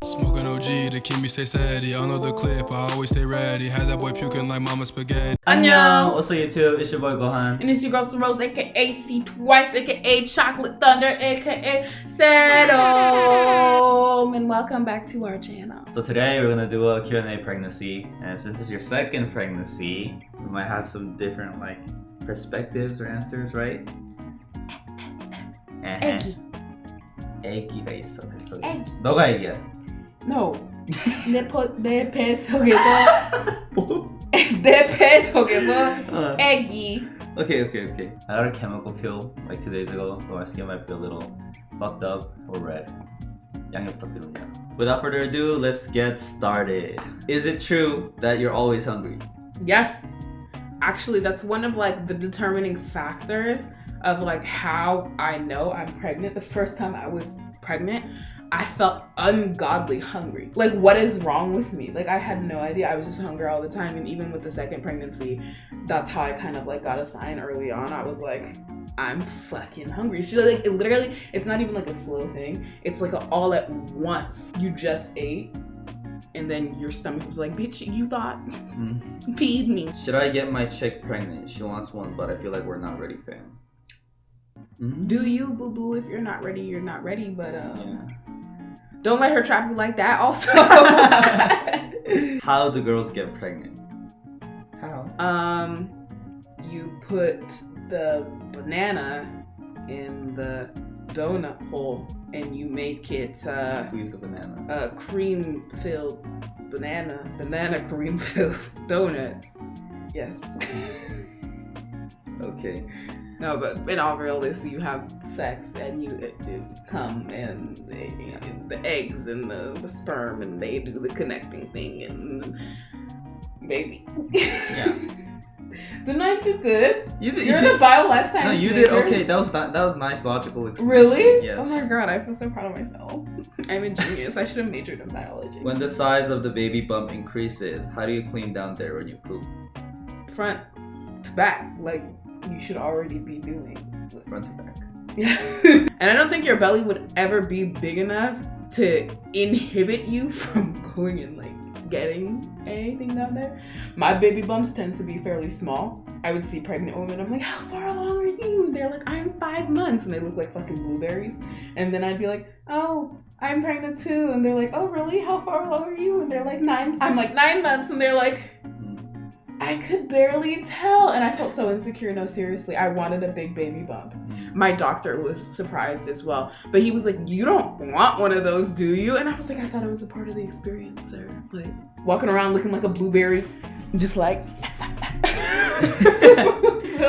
Smoking OG to keep me stay steady. Another clip, I always stay ready. Had that boy puking like mama spaghetti. 안녕. What's up YouTube? It's your boy Gohan. And it's your girl Cerose, aka C Twice, aka Chocolate Thunder, aka Settle. And welcome back to our channel. So today we're gonna do a Q&A pregnancy, and since it's your second pregnancy, we might have some different like perspectives or answers, right? 애기. 애기가 있어. 그래서 애기. 너가 애기야. No. 내 배 속에서 뭐? 내 배 속에서 애기. Okay. I got a chemical peel like 2 days ago, so my skin might be a little fucked up or red. 양해 부탁드립니다. Without further ado, let's get started. Is it true that you're always hungry? Yes. Actually, that's one of like the determining factors of like how I know I'm pregnant. The first time I was pregnant, I felt ungodly hungry. Like, what is wrong with me? Like, I had no idea. I was just hungry all the time. And even with the second pregnancy, that's how I kind of like got a sign early on. I was like, I'm fucking hungry. So like, it literally, it's not even like a slow thing. It's like all at once. You just ate and then your stomach was like, bitch, you thought, feed me. Should I get my chick pregnant? She wants one, but I feel like we're not ready, fam. Do you, boo-boo? If you're not ready, you're not ready. But don't let her trap you like that also. How do girls get pregnant? How? You put the banana in the donut hole and you make it squeeze the banana. A cream-filled banana cream-filled donuts. Yes. Okay. No, but in all realism, you have sex and you come and the eggs and the sperm and they do the connecting thing and baby. Yeah. Didn't I do good? You're the bio life science. No, you major. did okay. That was nice logical explanation. Really? Yes. Oh my god, I feel so proud of myself. I'm a genius. I should have majored in biology. When the size of the baby bump increases, how do you clean down there when you poop? Front to back, like you should already be doing. Front to back. Yeah. And I don't think your belly would ever be big enough to inhibit you from going and like getting anything down there. My baby bumps tend to be fairly small. I would see pregnant women, I'm like, how far along are you? And they're like, I'm 5 months. And they look like fucking blueberries. And then I'd be like, oh, I'm pregnant too. And they're like, oh really? How far along are you? And they're like, 9. I'm like, 9 months. And they're like, I could barely tell. And I felt so insecure. No, seriously, I wanted a big baby bump. My doctor was surprised as well. But he was like, you don't want one of those, do you? And I was like, I thought it was a part of the experience, sir. Like, walking around looking like a blueberry, just like...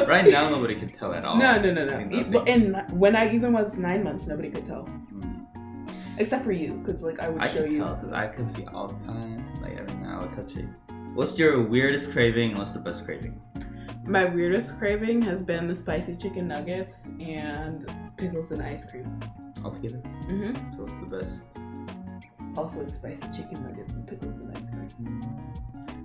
Right now, nobody can tell at all. No. And when I even was 9 months, nobody could tell. Except for you, because like I would show you. I can tell, because I can see all the time. Like every now I would touch it. What's your weirdest craving and what's the best craving? My weirdest craving has been the spicy chicken nuggets and pickles and ice cream. All together? Mm-hmm. So what's the best? Also the spicy chicken nuggets and pickles and ice cream.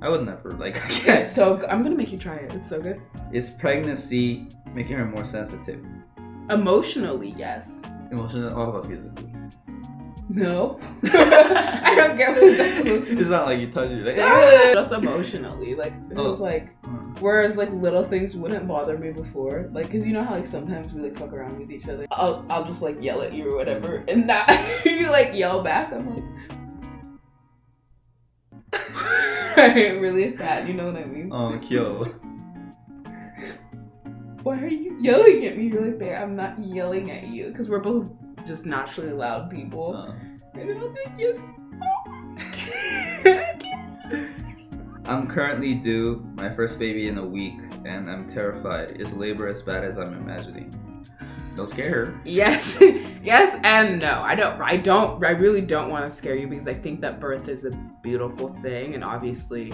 I would never like it. So I'm gonna make you try it. It's so good. Is pregnancy making her more sensitive? Emotionally, yes. Emotional? What about physically? No. I don't get what that's supposed to be. It's not like you touch it like just emotionally, like it was like whereas like little things wouldn't bother me before, like because you know how like sometimes we like fuck around with each other. I'll just like yell at you or whatever and not you like yell back. I'm like really sad, you know what I mean? Oh, cute. Why are you yelling at me? You're like, babe, I'm not yelling at you because we're both just naturally loud people. And then I'm like, yes. I'm currently due my first baby in a week and I'm terrified. Is labor as bad as I'm imagining? Don't scare her. Yes. Yes and no. I really don't want to scare you because I think that birth is a beautiful thing and obviously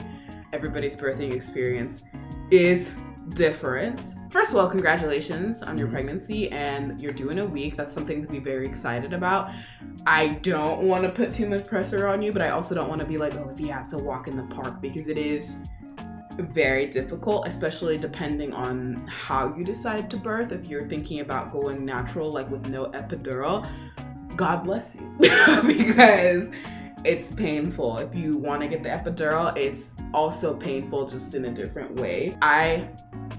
everybody's birthing experience is different. First of all, congratulations on your pregnancy and you're due in a week. That's something to be very excited about. I don't want to put too much pressure on you, but I also don't want to be like, oh yeah, it's a walk in the park because it is very difficult, especially depending on how you decide to birth. If you're thinking about going natural, like with no epidural, God bless you. Because it's painful. If you want to get the epidural, it's also painful, just in a different way. I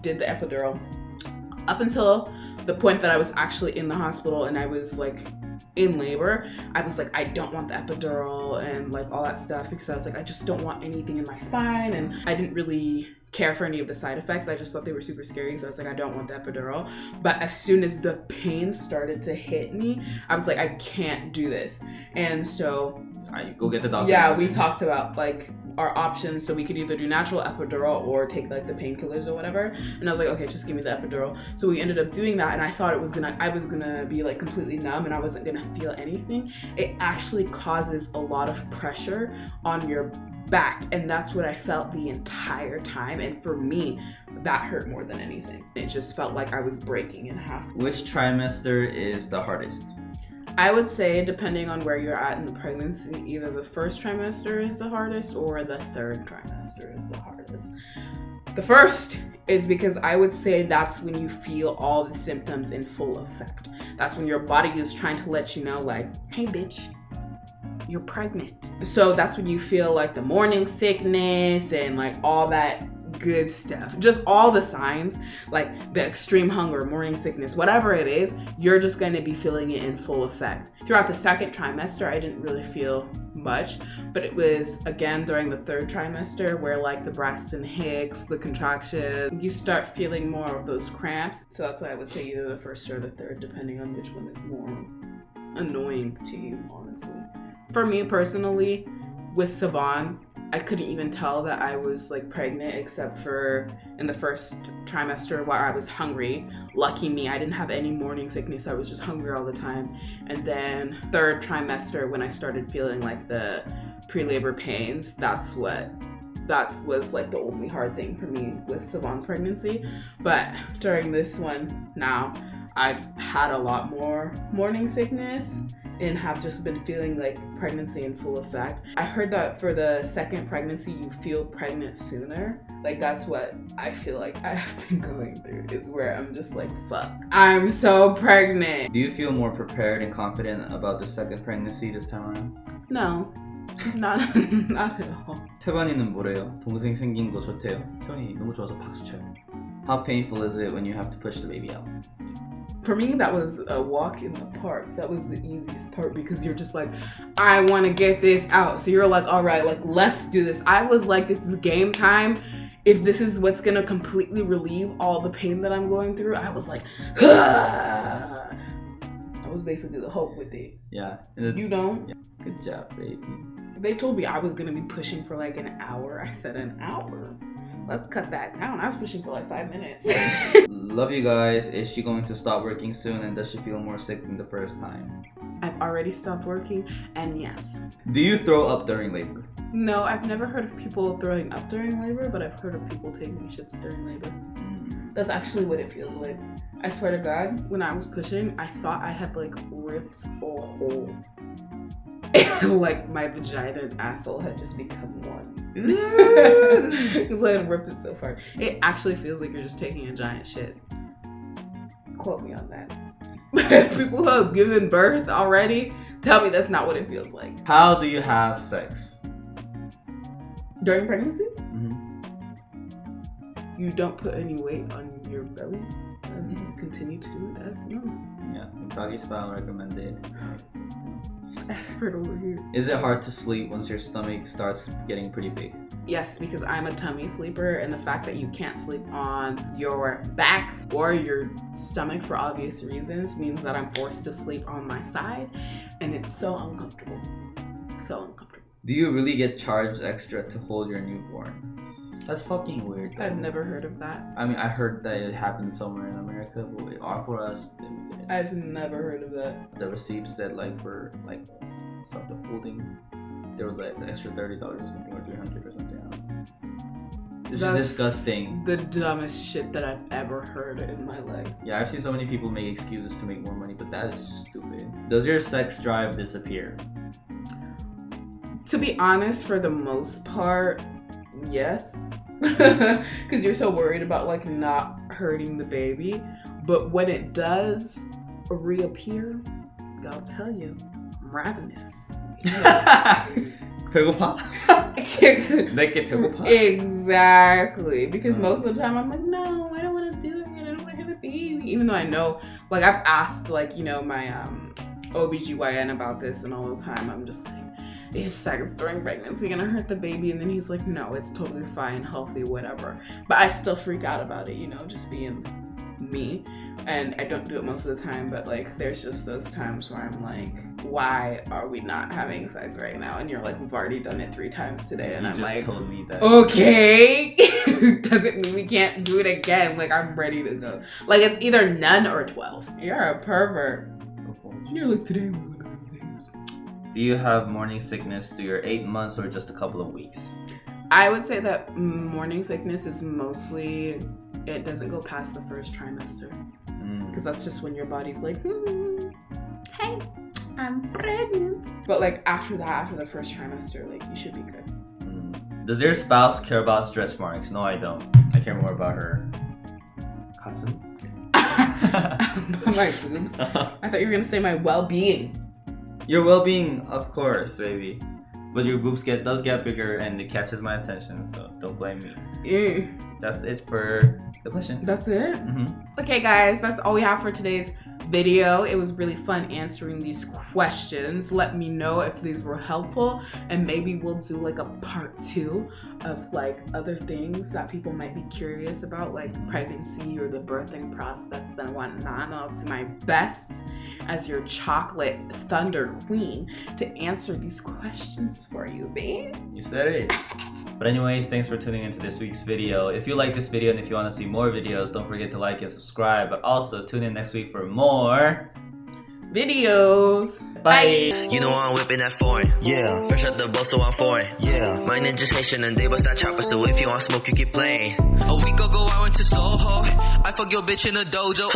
did the epidural up until the point that I was actually in the hospital and I was like in labor. I was like, I don't want the epidural and like all that stuff, because I was like, I just don't want anything in my spine, and I didn't really care for any of the side effects. I just thought they were super scary, so I was like, I don't want the epidural. But as soon as the pain started to hit me, I was like, I can't do this. And so go get the doctor. yeah, we talked about like our options, so we could either do natural epidural or take like the painkillers or whatever. And I was like, okay, just give me the epidural. So we ended up doing that, and I thought I was gonna be like completely numb and I wasn't gonna feel anything. It actually causes a lot of pressure on your back, and that's what I felt the entire time. And for me, that hurt more than anything. It just felt like I was breaking in half. Which trimester is the hardest? I would say, depending on where you're at in the pregnancy, either the first trimester is the hardest or the third trimester is the hardest. The first is because I would say that's when you feel all the symptoms in full effect. That's when your body is trying to let you know, like, hey bitch, you're pregnant. So that's when you feel like the morning sickness and like all that good stuff, just all the signs, like the extreme hunger, morning sickness, whatever it is, you're just going to be feeling it in full effect. Throughout the second trimester, I didn't really feel much, but it was again during the third trimester where like the Braxton Hicks, the contractions, you start feeling more of those cramps. So that's why I would say either the first or the third, depending on which one is more annoying to you, honestly. For me personally, with Savan, I couldn't even tell that I was like pregnant, except for in the first trimester where I was hungry. Lucky me, I didn't have any morning sickness. I was just hungry all the time. And then third trimester, when I started feeling like the pre-labor pains, that was like the only hard thing for me with Savan's pregnancy. But during this one now, I've had a lot more morning sickness and have just been feeling like pregnancy in full effect. I heard that for the second pregnancy, you feel pregnant sooner. Like that's what I feel like I have been going through, is where I'm just like, fuck, I'm so pregnant. Do you feel more prepared and confident about the second pregnancy this time around? No, not at all. 태관이는 뭐래요? 동생 생긴 거 좋대요. 태관이 너무 좋아서 박수 쳐요. How painful is it when you have to push the baby out? For me, that was a walk in the park. That was the easiest part, because you're just like, I want to get this out. So you're like, all right, like, let's do this. I was like, this is game time. If this is what's going to completely relieve all the pain that I'm going through, I was like, ah. That was basically the hope with it. Yeah. You don't? Yeah. Good job, baby. They told me I was going to be pushing for like an hour. I said an hour? Let's cut that down. I was pushing for like 5 minutes. Love you guys. Is she going to stop working soon, and does she feel more sick than the first time? I've already stopped working, and yes. Do you throw up during labor? No, I've never heard of people throwing up during labor, but I've heard of people taking shits during labor. That's actually what it feels like. I swear to God, when I was pushing, I thought I had like ripped a hole. Like my vagina and asshole had just become one. Because I had ripped it so far. It actually feels like you're just taking a giant shit. Quote me on that. People who have given birth already, tell me that's not what it feels like. How do you have sex? During pregnancy? Mm-hmm. You don't put any weight on your belly and you continue to do it as normal. Yeah, doggy style recommended. Expert over here. Is it hard to sleep once your stomach starts getting pretty big? Yes, because I'm a tummy sleeper, and the fact that you can't sleep on your back or your stomach for obvious reasons means that I'm forced to sleep on my side, and it's so uncomfortable. So uncomfortable. Do you really get charged extra to hold your newborn? That's fucking weird, though. I've never heard of that. I mean, I heard that it happened somewhere in America, but for us, it didn't. I've never heard of that. The receipt said like for like something holding, there was like an extra $30 or something, or $300 or something. I don't know. This is disgusting. The dumbest shit that I've ever heard in my life. Yeah, I've seen so many people make excuses to make more money, but that is just stupid. Does your sex drive disappear? To be honest, for the most part, yes. Because you're so worried about like not hurting the baby. But when it does reappear, I'll tell you, I'm ravenous. 배고파? 내게 배고파? Exactly. Because most of the time I'm like, no, I don't want to do it. I don't want to have a baby. Even though I know, like, I've asked, like, you know, my OBGYN about this, and all the time I'm just like, is sex during pregnancy gonna hurt the baby? And then he's like, no, it's totally fine, healthy, whatever. But I still freak out about it, you know, just being me. And I don't do it most of the time, but like there's just those times where I'm like, why are we not having sex right now? And you're like, we've already done it 3 times today. And I'm like, you just told me that. Okay. Doesn't mean we can't do it again. Like, I'm ready to go. Like, it's either none or 12. You're a pervert. You're like, today was one of those days. Do you have morning sickness through your 8 months or just a couple of weeks? I would say that morning sickness is mostly, it doesn't go past the first trimester. Because that's just when your body's like, hey, I'm pregnant. But like after that, after the first trimester, like you should be good. Does your spouse care about stretch marks? No, I don't. I care more about her cousin. My boobs. I thought you were gonna say my well-being. Your well-being, of course, baby. But your boobs does get bigger and it catches my attention, so don't blame me. That's it for the questions. That's it? Okay, guys, that's all we have for today's video. It was really fun answering these questions. Let me know if these were helpful, and maybe we'll do like a part 2 of like other things that people might be curious about, like pregnancy or the birthing process and whatnot. I'll do my best as your chocolate thunder queen to answer these questions for you, babe. You said it. But anyways, thanks for tuning into this week's video. If you like this video and if you want to see more videos, don't forget to like and subscribe. But also tune in next week for more videos. Bye. You know I'm whipping that foreign. Yeah. Fresh out the boat, so I'm foreign. Yeah. My ninjas Haitian and they bust that chopper, so if you want smoke, you keep playing. A week ago I went to Soho. I fuck your bitch in a dojo.